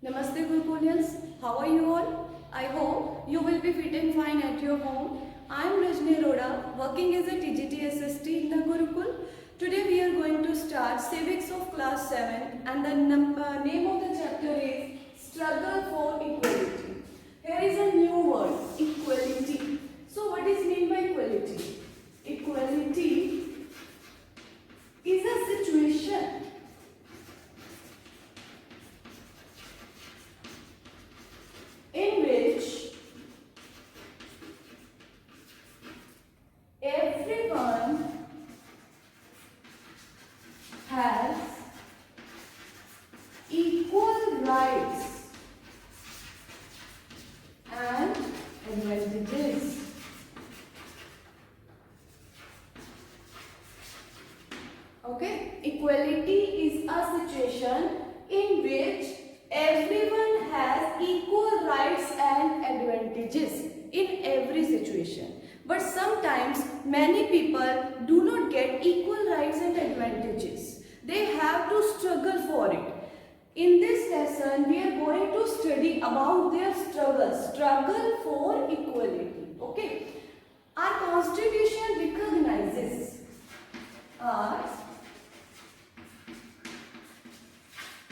Namaste Gurukunians, how are you all? I hope you will be fit and fine at your home. I am Rajni Arora, working as a TGT SST in the Gurukul. Today we are going to start Civics of Class 7 and the name of the chapter is Struggle for Equality. Here is a new word, equality. So what is meant by equality? Equality is a situation in which everyone has equal rights and advantages. Okay, equality is a situation in which everyone has equal rights and advantages in every situation. But sometimes many people do not get equal rights and advantages. They have to struggle for it. In this lesson, we are going to study about their struggle for equality. Okay. Our constitution recognizes our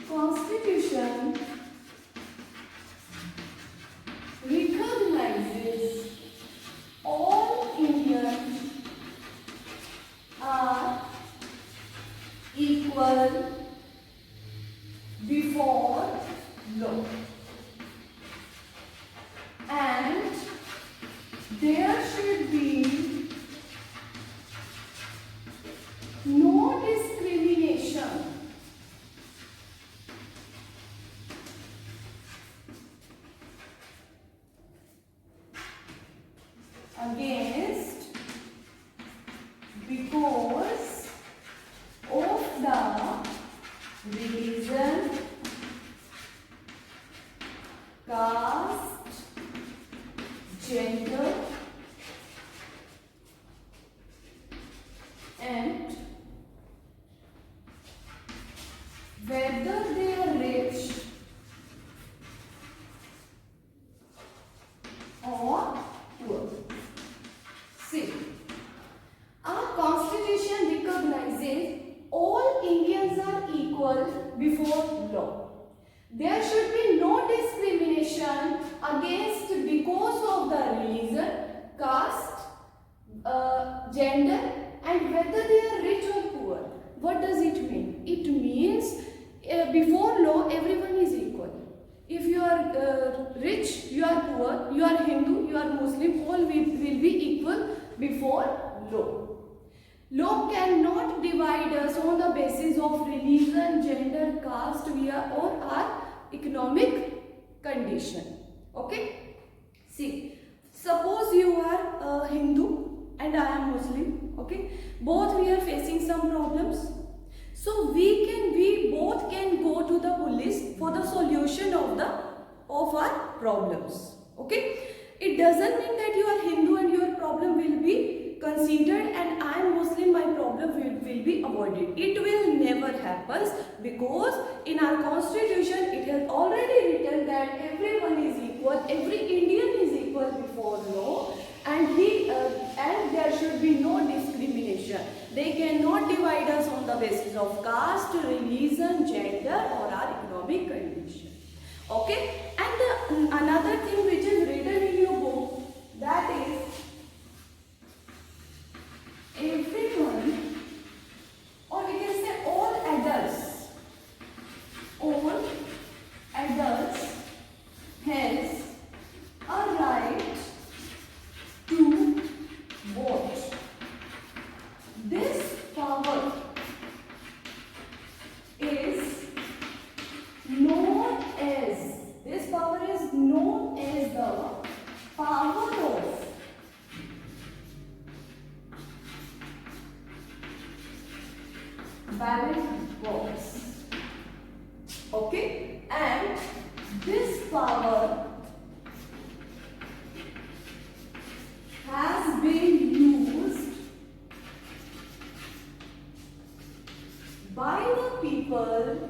constitution recognizes all Indians are equal before law, and there should be no discrimination against because of the religion, caste, gender, and whether they are rich or poor. See, our constitution recognizes all Indians are equal before law. There should be no discrimination against because of the religion, caste, gender, and whether they are rich or poor. What does it mean? It means before law everyone is equal. If you are rich, you are poor, you are Hindu, you are Muslim, all will be equal before law. Law cannot divide us on the basis of religion, gender, caste, or our economic condition. Okay? See, suppose you are Hindu and I am Muslim. Okay? Both we are facing some problems. So we both can go to the police for the solution of our problems. Okay? It doesn't mean that you are Hindu and your problem will be considered and I am Muslim, my problem will be avoided. It will never happen because in our constitution it has already written that everyone is equal, every Indian is equal before law, and there should be no discrimination. They cannot divide us on the basis of caste, religion, gender, or our economic condition. Okay? And another thing which is written in your book, that is everyone, or we can say all adults has a right to vote. This power is known as the power of ballot box. Okay, and this power has been used by the people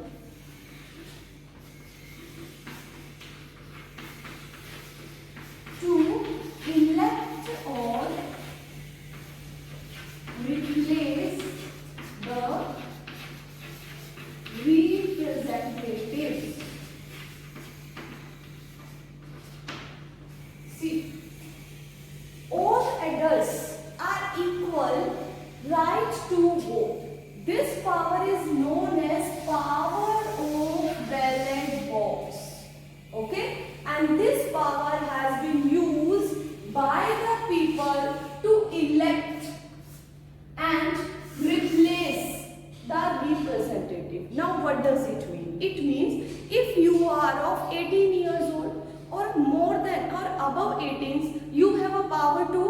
what does it mean? It means if you are of 18 years old or more than or above 18, you have a power to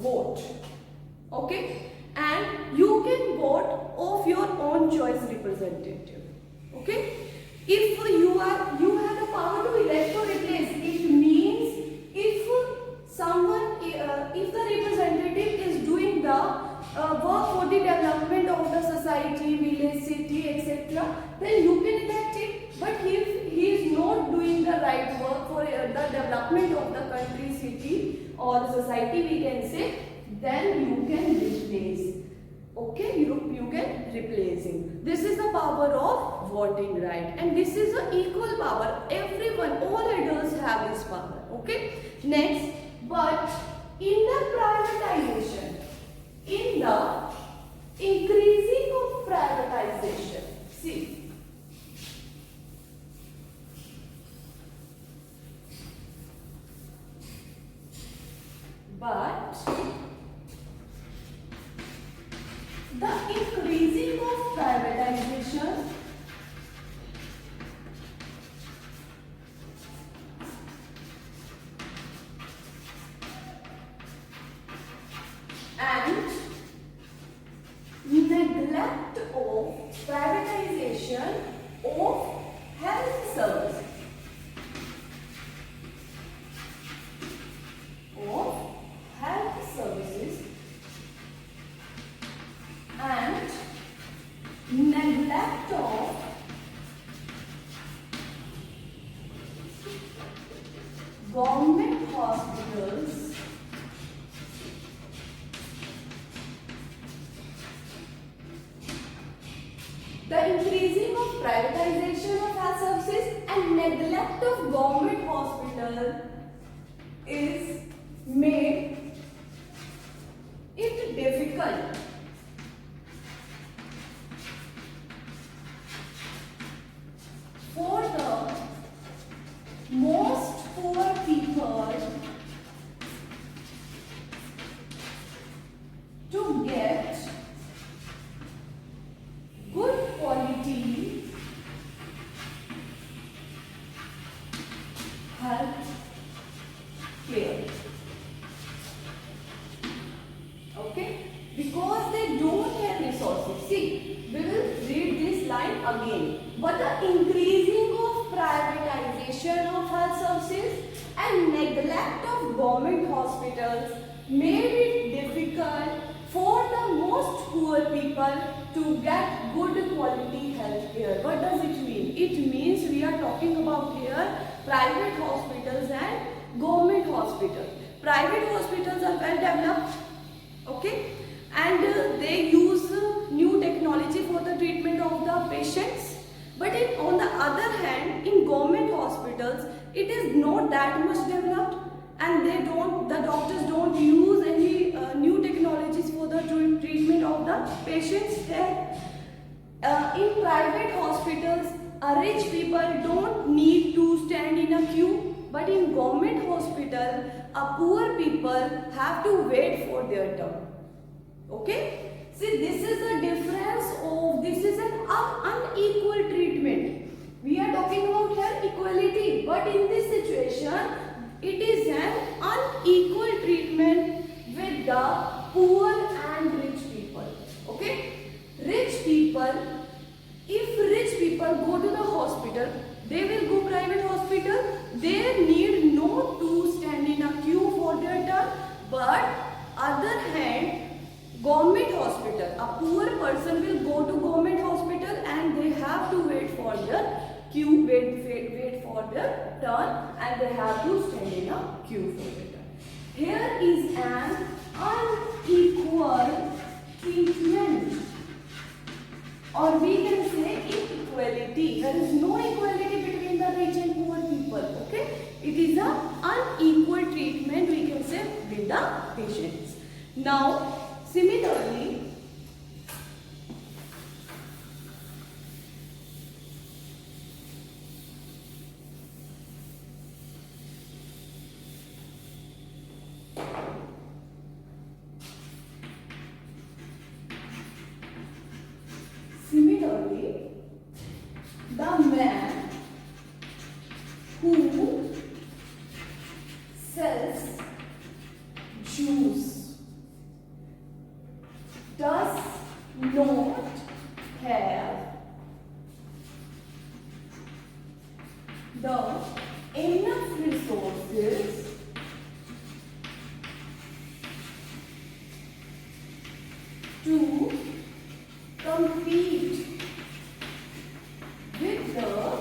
vote. Okay, and you can vote of your own choice representative. Okay, if you have the power to elect or replace, it means if if the representative is doing the work for the development of the society, village, city, etc., then you can elect it. But if he is not doing the right work for the development of the country, city or society, we can say, then you can replace. Okay, you can replace him. This is the power of voting right, and this is an equal power. Everyone, all adults have this power. Okay. Next, but in the privatization, in the increasing of privatization, see, but the increasing of privatization and neglect of privatization of health services. And neglect of government hospitals the increasing of privatization of health services and neglect of government hospital is made it difficult for the most poor people to get good quality health care. Okay, because they don't have resources. See, we will read this line again. But the increasing of privatization of health services and neglect of government hospitals made it difficult for the most poor people to get good quality health care. What does it mean? It means we are talking about here private hospitals and government hospitals. Private hospitals are well developed, okay, and they use new technology for the treatment of the patients. But on the other hand, in government hospitals, it is not that much developed, and the doctors don't use any new technologies for the treatment of the patients there. In private hospitals, rich people don't need to stand in a queue, but in government hospital, poor people have to wait for their turn. Okay? See, this is the difference of, this is an unequal treatment. We are talking about here equality, but in this situation, it is an unequal treatment with the poor and rich people. Okay? Rich people, if rich people go to the hospital, they will go private hospital. They need not to stand in a queue for their turn, but other hand, government hospital, a poor person will go to government hospital and they have to wait for their queue, wait for their turn, and they have to stand in a queue for their turn. Here is an unequal treatment, or we can say inequality. There is no equality between the rich and poor people. Okay, it is an unequal treatment, we can say, with the patients. Now, similarly, Similarly, the enough resources to compete with the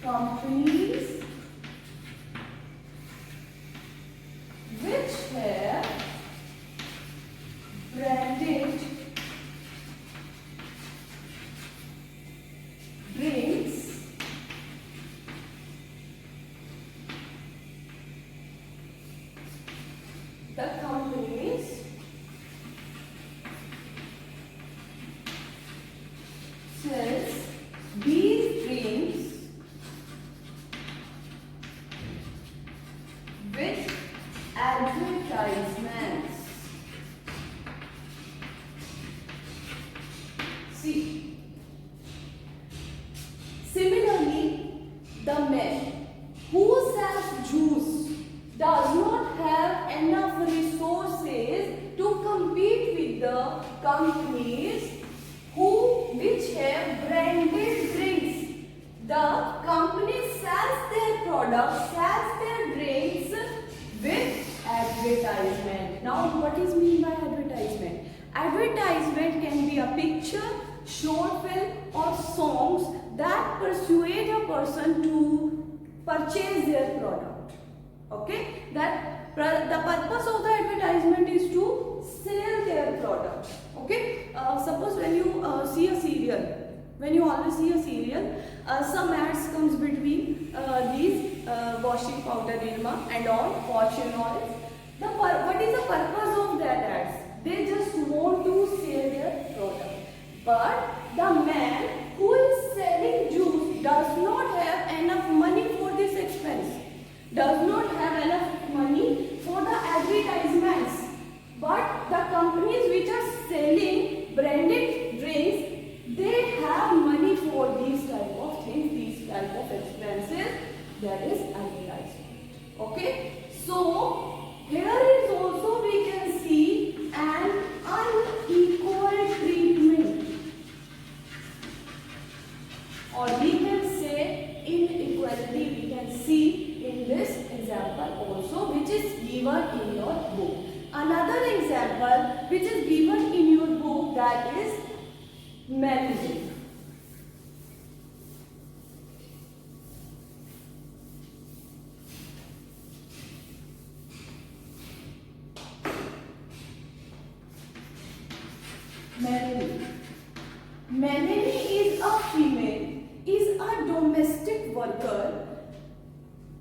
companies which have branded drinks the companies sells these drinks with advertisements. See, similarly, the man who sells juice does not have enough resources to compete with the companies which have branded drinks. The company sells their products, sells their drinks with advertisement. Now, what is mean by advertisement? Advertisement can be a picture, short film, or songs that persuade a person to purchase their product. Okay, that the purpose of the advertisement is to sell their product. Okay, suppose when you see a serial, when you always see a serial, some ads comes between these washing powder Nirma and all fortune oils. What is the purpose of that ads? They just want to sell their product. But the man who is selling juice does not have enough money for this expense, does not have enough money for the advertisements. But the companies which are selling branded drinks, they have money for these type of things, these type of expenses. There is advertisement. Okay, so here is also we can see an unequal treatment, or we can say inequality. We can see in this example also, which is given in your book. Another example which is given in your book, that is managing. Melanie is a female, is a domestic worker.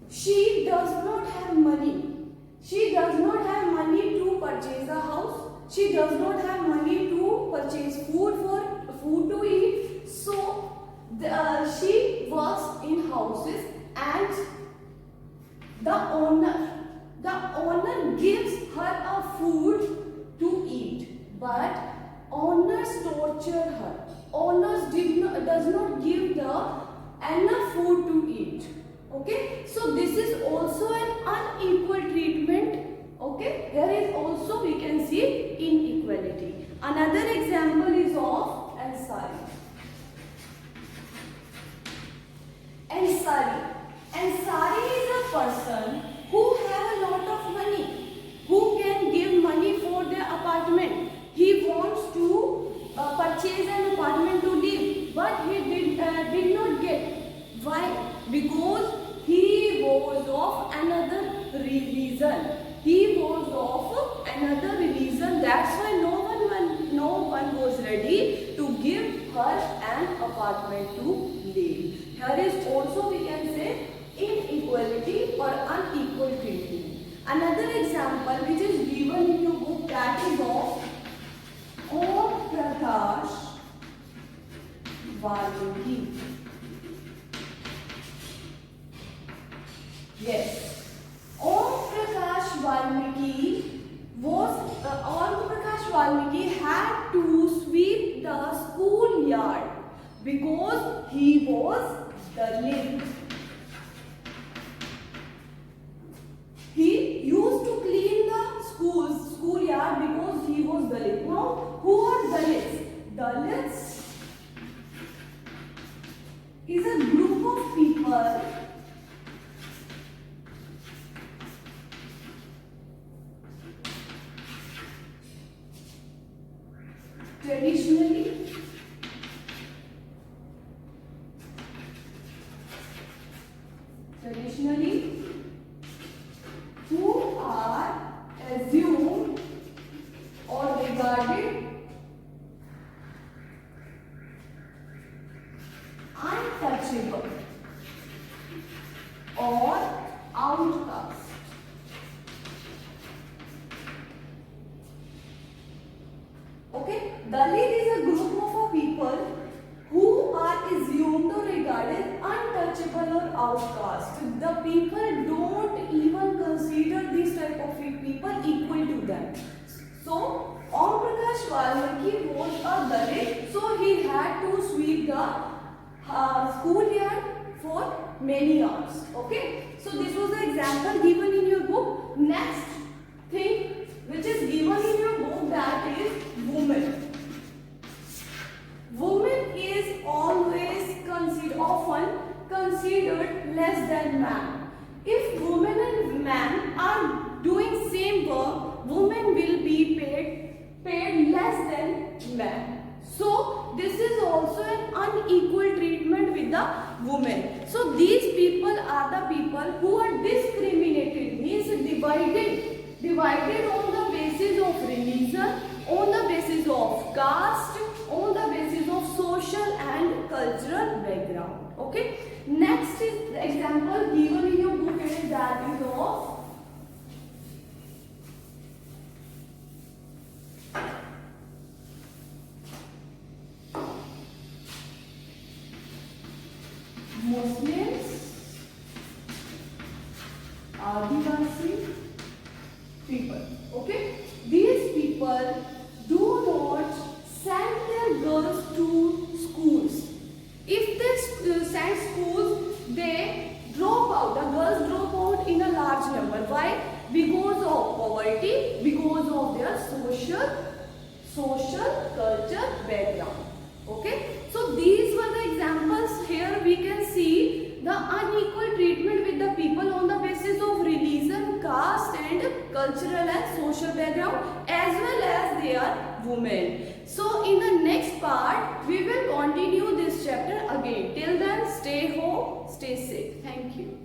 She does not have money. She does not have money to purchase a house. She does not have money to purchase food to eat. So she works in houses, and the owner gives her a food to eat, but owners torture her. Owners does not give the enough food to eat. Okay, so this is also an unequal treatment. Okay, here is also we can see inequality. Another example is of Ansari. Ansari is a person who have a lot of money, who can give money for their apartment. He wants to purchase an apartment to live, but he did not get. Why? Because he was of another reason. He was of another reason. That's why no one was ready to give her an apartment to live. Here is also we can say inequality or unequal treatment. Another example which is given in your book, that is of Om Prakash Valmiki. Yes, Om Prakash Valmiki had to sweep the schoolyard because he was Dalit. He used to clean the schoolyard because he was Dalit. Now, who are Dalits? Dalits traditionally, who are assumed or regarded untouchable or outcast. Okay, Dalit is a group of people who are assumed or regarded untouchable or outcast. The people don't even consider these type of people equal to them. So, Om Prakash Valmiki was a Dalit, so he had to sweep the schoolyard for many hours. Okay, so this was the example given in your book. Next thing which is given in your book, that is woman. Woman is often considered less than man. If woman and man are doing same work, woman will be paid less than man. So this is also an unequal treatment with the women. So these people are the people who are discriminated, means divided on the basis of religion, on the basis of caste, on the basis of social and cultural background. Okay. Next is the example given in your book, is that is of Muslims, Adivasi people. Okay, these people do not send their girls to schools. If they send schools, they drop out. The girls drop out in a large number. Why? Because of poverty, because of their social culture background. Okay, so these were the examples. Here we can see the unequal treatment with the people on the basis of religion, caste and cultural and social background, as well as they are women. So in the next part we will continue this chapter again. Till then, stay home, stay safe. Thank you.